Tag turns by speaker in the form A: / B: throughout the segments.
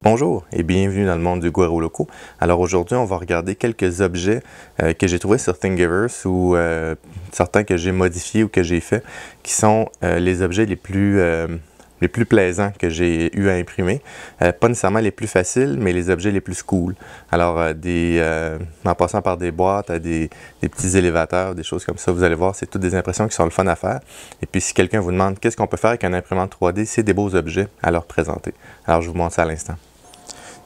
A: Bonjour et bienvenue dans le monde du Guero Loco. Alors aujourd'hui, on va regarder quelques objets que j'ai trouvés sur Thingiverse ou certains que j'ai modifiés ou que j'ai faits, qui sont les objets les plus plaisants que j'ai eu à imprimer. Pas nécessairement les plus faciles, mais les objets les plus cool. Alors en passant par des boîtes à des petits élévateurs, des choses comme ça, vous allez voir, c'est toutes des impressions qui sont le fun à faire. Et puis si quelqu'un vous demande qu'est-ce qu'on peut faire avec un imprimante 3D, c'est des beaux objets à leur présenter. Alors je vous montre ça à l'instant.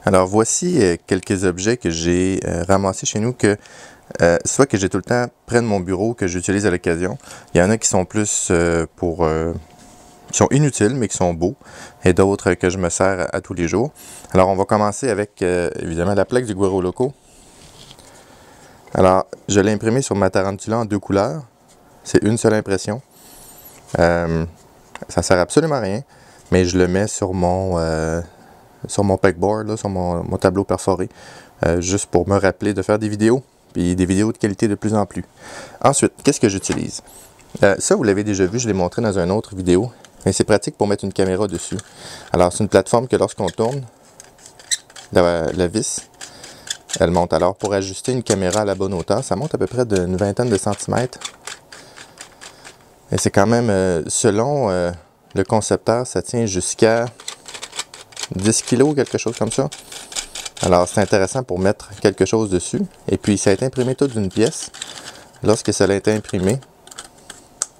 A: Alors voici quelques objets que j'ai ramassés chez nous soit que j'ai tout le temps près de mon bureau, que j'utilise à l'occasion. Il y en a qui sont plus qui sont inutiles mais qui sont beaux, et d'autres que je me sers à tous les jours. Alors on va commencer avec évidemment la plaque du Guero Loco. Alors je l'ai imprimé sur ma Tarantula en 2 couleurs. C'est une seule impression. Ça sert absolument à rien, mais je le mets sur mon pegboard, là, sur mon tableau perforé, juste pour me rappeler de faire des vidéos, puis des vidéos de qualité de plus en plus. Ensuite, qu'est-ce que j'utilise? Ça, vous l'avez déjà vu, je l'ai montré dans une autre vidéo, mais c'est pratique pour mettre une caméra dessus. Alors, c'est une plateforme que lorsqu'on tourne la vis, elle monte. Alors, pour ajuster une caméra à la bonne hauteur, ça monte à peu près d'une vingtaine de centimètres. Et c'est quand même, selon le concepteur, ça tient jusqu'à 10 kg, quelque chose comme ça. Alors, c'est intéressant pour mettre quelque chose dessus. Et puis, ça a été imprimé tout d'une pièce. Lorsque ça a été imprimé,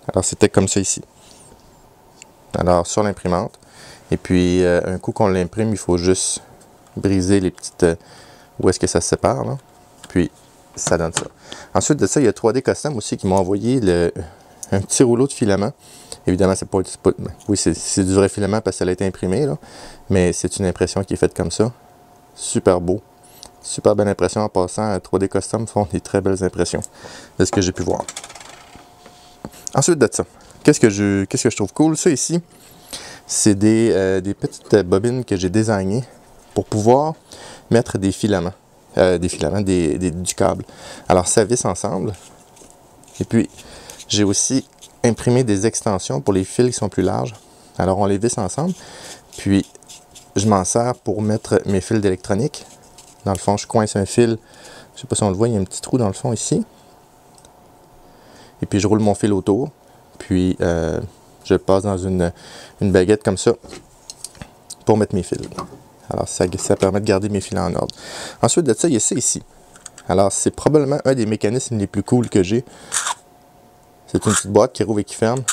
A: alors c'était comme ça ici. Alors, sur l'imprimante. Et puis, un coup qu'on l'imprime, il faut juste briser les petites... où est-ce que ça se sépare, là. Puis, ça donne ça. Ensuite de ça, il y a 3D Custom aussi qui m'ont envoyé un petit rouleau de filament. Évidemment, oui, c'est du vrai filament parce que ça a été imprimé, là. Mais c'est une impression qui est faite comme ça. Super beau. Super belle impression. En passant, 3D Custom font des très belles impressions de ce que j'ai pu voir. Ensuite de ça, qu'est-ce que je trouve cool? Ça ici, c'est des petites bobines que j'ai désignées pour pouvoir mettre des filaments. Du câble. Alors, ça visse ensemble. Et puis, j'ai aussi imprimé des extensions pour les fils qui sont plus larges. Alors, on les visse ensemble. Puis, je m'en sers pour mettre mes fils d'électronique. Dans le fond, je coince un fil. Je ne sais pas si on le voit, il y a un petit trou dans le fond ici. Et puis, je roule mon fil autour. Puis, je passe dans une baguette comme ça pour mettre mes fils. Alors, ça permet de garder mes fils en ordre. Ensuite de ça, il y a ça ici. Alors, c'est probablement un des mécanismes les plus cool que j'ai. C'est une petite boîte qui rouvre et qui ferme.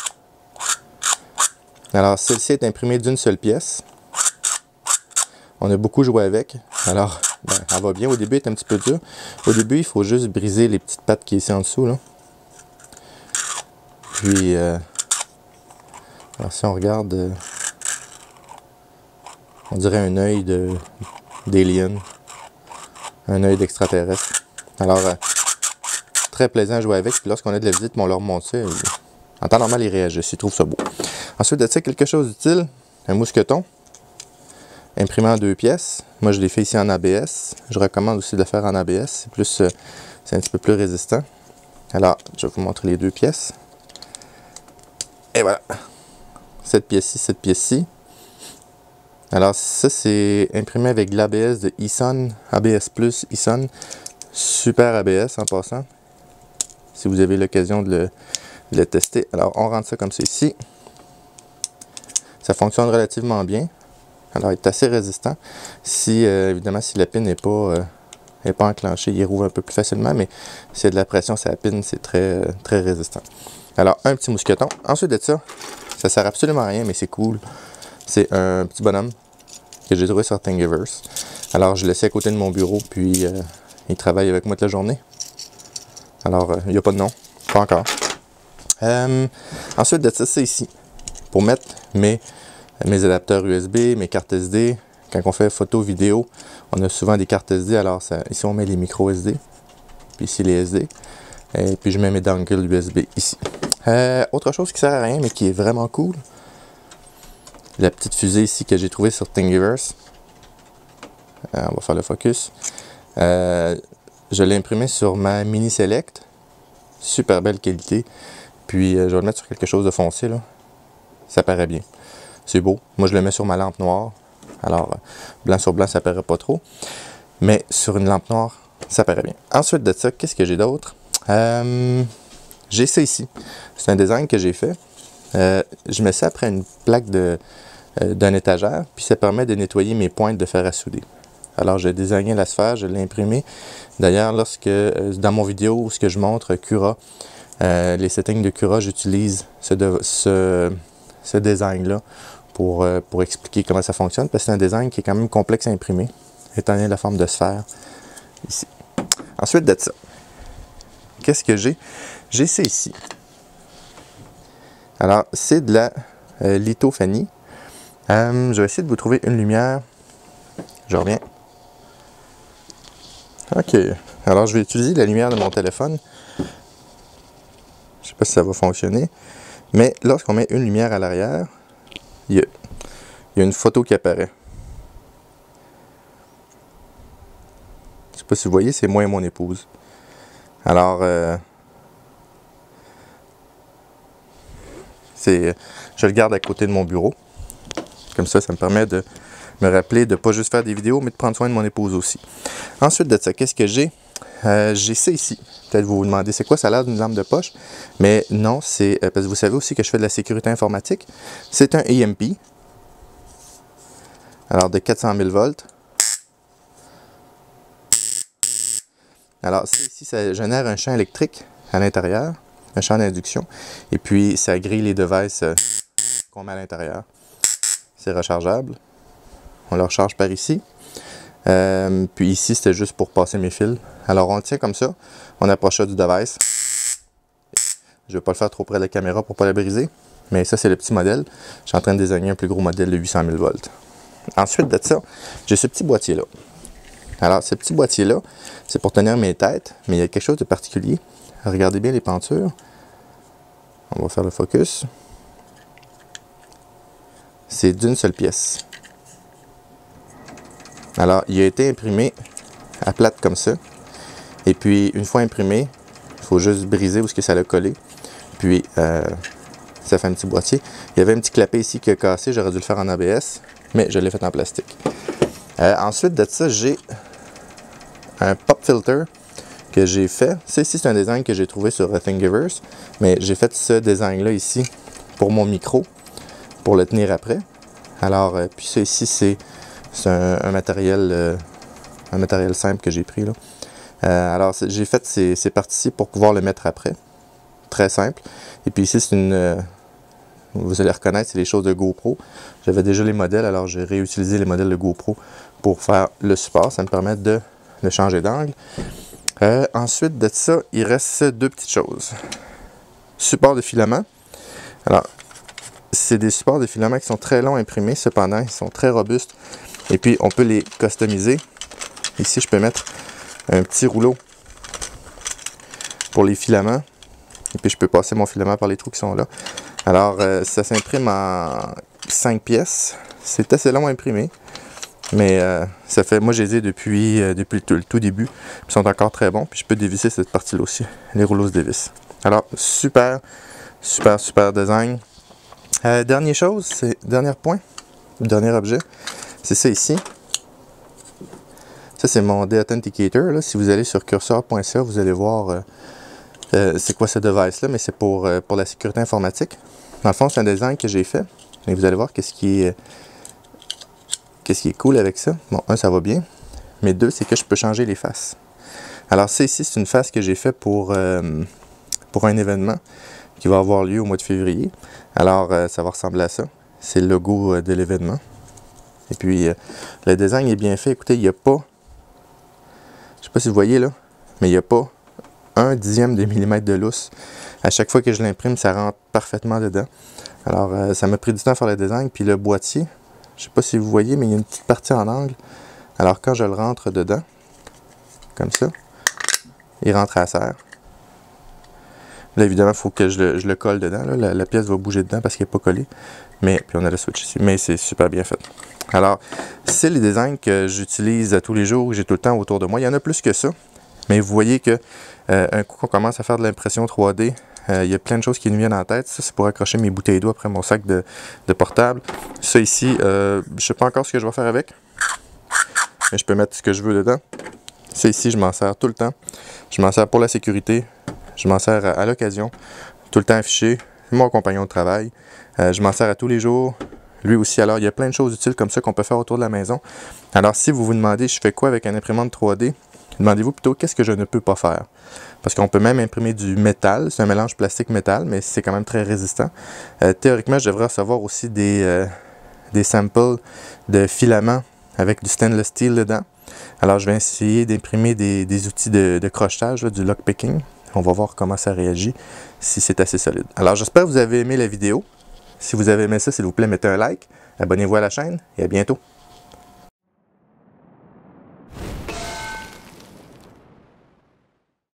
A: Alors, celle-ci est imprimée d'une seule pièce. On a beaucoup joué avec. Alors, elle va bien. Au début, elle est un petit peu dure. Au début, il faut juste briser les petites pattes qui sont ici en dessous, là. Puis, alors si on regarde, on dirait un œil d'alien. Un œil d'extraterrestre. Alors, très plaisant à jouer avec. Puis lorsqu'on a de la visite, on leur montre ça. En temps normal, ils réagissent. Ils trouvent ça beau. Ensuite de ça, quelque chose d'utile. Un mousqueton. Imprimé en 2 pièces. Moi, je l'ai fait ici en ABS. Je recommande aussi de le faire en ABS. C'est un petit peu plus résistant. Alors, je vais vous montrer les 2 pièces. Et voilà. Cette pièce-ci, cette pièce-ci. Alors, ça, c'est imprimé avec de l'ABS de Eson. ABS Plus Eson. Super ABS en passant. Si vous avez l'occasion de le tester. Alors, on rentre ça comme ça ici. Ça fonctionne relativement bien. Alors, il est assez résistant. Évidemment, si la pine n'est pas enclenchée, il rouvre un peu plus facilement, mais s'il y a de la pression sur la pine, c'est très, très résistant. Alors, un petit mousqueton. Ensuite de ça, ça sert absolument à rien, mais c'est cool. C'est un petit bonhomme que j'ai trouvé sur Thingiverse. Alors, je l'ai laissé à côté de mon bureau, puis il travaille avec moi toute la journée. Alors, il n'y a pas de nom. Pas encore. Ensuite de ça, c'est ici. Pour mettre mes adapteurs USB, mes cartes SD. Quand on fait photo, vidéo, on a souvent des cartes SD. Alors, ici, on met les micros SD. Puis ici, les SD. Et puis, je mets mes dongles USB ici. Autre chose qui sert à rien, mais qui est vraiment cool. La petite fusée ici que j'ai trouvée sur Thingiverse. On va faire le focus. Je l'ai imprimé sur ma Mini Select. Super belle qualité. Puis, je vais le mettre sur quelque chose de foncé, là. Ça paraît bien. C'est beau. Moi, je le mets sur ma lampe noire. Alors, blanc sur blanc, ça paraît pas trop. Mais sur une lampe noire, ça paraît bien. Ensuite de ça, qu'est-ce que j'ai d'autre? J'ai ça ici. C'est un design que j'ai fait. Je mets ça après une plaque d'un étagère, puis ça permet de nettoyer mes pointes de fer à souder. Alors, j'ai désigné la sphère, je l'ai imprimé. D'ailleurs, dans mon vidéo, ce que je montre Cura, les settings de Cura, j'utilise ce design-là pour expliquer comment ça fonctionne, parce que c'est un design qui est quand même complexe à imprimer, étant donné la forme de sphère ici. Ensuite de ça, qu'est-ce que j'ai? J'ai ça ici. Alors, c'est de la lithophanie. Je vais essayer de vous trouver une lumière. Je reviens. OK. Alors, je vais utiliser la lumière de mon téléphone. Je ne sais pas si ça va fonctionner. Mais lorsqu'on met une lumière à l'arrière, il y a une photo qui apparaît. Je ne sais pas si vous voyez, c'est moi et mon épouse. Alors, je le garde à côté de mon bureau. Comme ça me permet de me rappeler de ne pas juste faire des vidéos, mais de prendre soin de mon épouse aussi. Ensuite de ça, qu'est-ce que j'ai? J'ai ça ici. Peut-être vous vous demandez, c'est quoi ça a l'air d'une lampe de poche? Mais non, c'est parce que vous savez aussi que je fais de la sécurité informatique. C'est un EMP. Alors, de 400 000 volts. Alors, ici, ça génère un champ électrique à l'intérieur, un champ d'induction. Et puis, ça grille les devices qu'on met à l'intérieur. C'est rechargeable. On le recharge par ici. Puis ici, c'était juste pour passer mes fils. Alors, on le tient comme ça. On approche ça du device. Je ne vais pas le faire trop près de la caméra pour ne pas la briser. Mais ça, c'est le petit modèle. Je suis en train de désigner un plus gros modèle de 800 000 volts. Ensuite de ça, j'ai ce petit boîtier-là. Alors, ce petit boîtier-là, c'est pour tenir mes têtes. Mais il y a quelque chose de particulier. Regardez bien les pentures. On va faire le focus. C'est d'une seule pièce. Alors, il a été imprimé à plate comme ça. Et puis, une fois imprimé, il faut juste briser où est-ce que ça l'a collé. Puis, ça fait un petit boîtier. Il y avait un petit clapet ici qui a cassé. J'aurais dû le faire en ABS, mais je l'ai fait en plastique. Ensuite de ça, j'ai un pop filter que j'ai fait. Ça ici, c'est un design que j'ai trouvé sur Thingiverse. Mais j'ai fait ce design-là ici pour mon micro, pour le tenir après. Alors, puis ça ici, c'est un matériel simple que j'ai pris là. Alors, j'ai fait ces parties-ci pour pouvoir le mettre après. Très simple. Et puis ici, c'est vous allez reconnaître, c'est les choses de GoPro. J'avais déjà les modèles, alors j'ai réutilisé les modèles de GoPro pour faire le support. Ça me permet de le changer d'angle. Ensuite de ça, il reste deux petites choses. Support de filament. Alors, c'est des supports de filament qui sont très longs à imprimer, cependant, ils sont très robustes. Et puis, on peut les customiser. Ici, je peux mettre un petit rouleau pour les filaments. Et puis, je peux passer mon filament par les trous qui sont là. Alors, ça s'imprime en 5 pièces. C'est assez long à imprimer. Mais ça fait, moi, je les ai depuis le tout début. Ils sont encore très bons. Puis, je peux dévisser cette partie-là aussi. Les rouleaux se dévissent. Alors, super design. Dernier point, dernier objet, c'est ça ici. Ça, c'est mon Deauthenticator. Là. Si vous allez sur cursor.ca, vous allez voir c'est quoi ce device-là, mais c'est pour la sécurité informatique. Dans le fond, c'est un design que j'ai fait. Et vous allez voir qu'est-ce qui est cool avec ça. Bon, un, ça va bien. Mais deux, c'est que je peux changer les faces. Alors, ça ici, c'est une face que j'ai fait pour un événement qui va avoir lieu au mois de février. Alors, ça va ressembler à ça. C'est le logo de l'événement. Et puis, le design est bien fait. Écoutez, il n'y a pas, je ne sais pas si vous voyez là, mais il n'y a pas 1/10 de millimètre de lousse. À chaque fois que je l'imprime, ça rentre parfaitement dedans. Alors, ça m'a pris du temps à faire le design. Puis le boîtier, je ne sais pas si vous voyez, mais il y a une petite partie en angle. Alors, quand je le rentre dedans, comme ça, il rentre à serre. Là, évidemment, il faut que je le colle dedans. Là. La pièce va bouger dedans parce qu'elle n'est pas collée. Mais, puis on a le switch ici. Mais c'est super bien fait. Alors, c'est les designs que j'utilise tous les jours, que j'ai tout le temps autour de moi. Il y en a plus que ça. Mais vous voyez que un coup qu'on commence à faire de l'impression 3D Il y a plein de choses qui nous viennent en tête. Ça, c'est pour accrocher mes bouteilles d'eau après mon sac de portable. Ça ici, je ne sais pas encore ce que je vais faire avec. Mais je peux mettre ce que je veux dedans. Ça ici, je m'en sers tout le temps. Je m'en sers pour la sécurité. Je m'en sers à l'occasion. Tout le temps affiché. Mon compagnon de travail. Je m'en sers à tous les jours. Lui aussi. Alors, il y a plein de choses utiles comme ça qu'on peut faire autour de la maison. Alors, si vous vous demandez, je fais quoi avec une imprimante 3D? Demandez-vous plutôt, qu'est-ce que je ne peux pas faire? Parce qu'on peut même imprimer du métal. C'est un mélange plastique-métal, mais c'est quand même très résistant. Théoriquement, je devrais recevoir aussi des samples de filaments avec du stainless steel dedans. Alors, je vais essayer d'imprimer des outils de crochetage, là, du lockpicking. On va voir comment ça réagit, si c'est assez solide. Alors, j'espère que vous avez aimé la vidéo. Si vous avez aimé ça, s'il vous plaît, mettez un like, abonnez-vous à la chaîne et à bientôt.